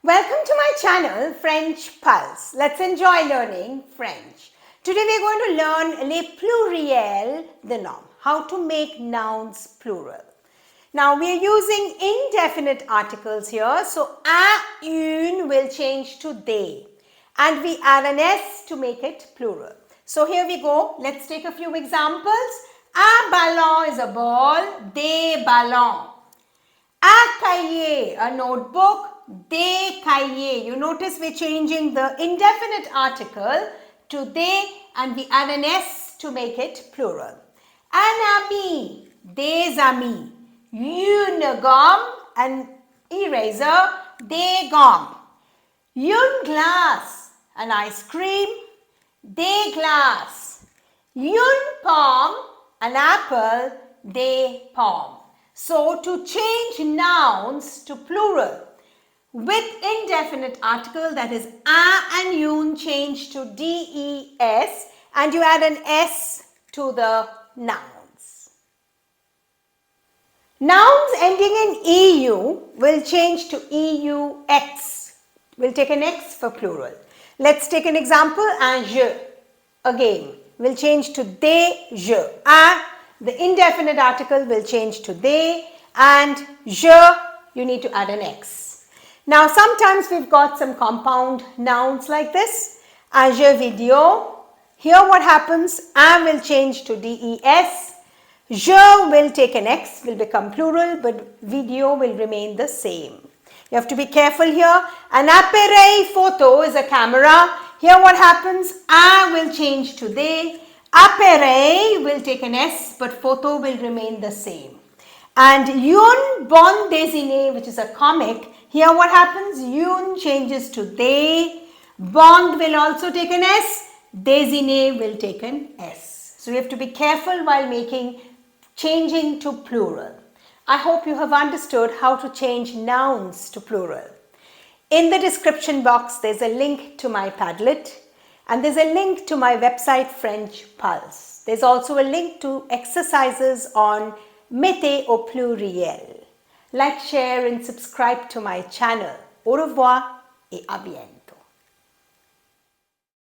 Welcome to my channel French Pulse. Let's enjoy learning French. Today we are going to learn les pluriels de noms, how to make nouns plural. Now we are using indefinite articles here, so un, une will change to they and we add an s to make it plural. So here we go. Let's take a few examples. Un ballon is a ball, des ballons. Un cahier, a notebook, des cahiers. You notice we're changing the indefinite article to they and we add an s to make it plural. Un ami, des amis. Une gomme, an eraser, des gommes. Une glace, an ice cream, des glaces. Une pomme, an apple, des pommes. So to change nouns to plural with indefinite article, that is un and une, change to des and you add an s to the nouns. Nouns ending in eu will change to eux. We'll take an x for plural. Let's take an example. Un jeu, a game, will change to des jeux. Un, the indefinite article, will change to they, and je, you need to add an x. Now sometimes we've got some compound nouns like this. Un jeu vidéo. Here what happens? Un will change to des. Je will take an x, will become plural, but video will remain the same. You have to be careful here. An appareil photo is a camera. Here what happens? Un will change to they. Appareil will take an s, but photo will remain the same. And une bande dessinée, which is a comic, here what happens? Une changes to they. Bande will also take an s. Dessinée will take an s. So you have to be careful while changing to plural. I hope you have understood how to change nouns to plural. In the description box, there's a link to my Padlet. And there's a link to my website French Pulse. There's also a link to exercises on mettez au pluriel. Like, share and subscribe to my channel. Au revoir et à bientôt.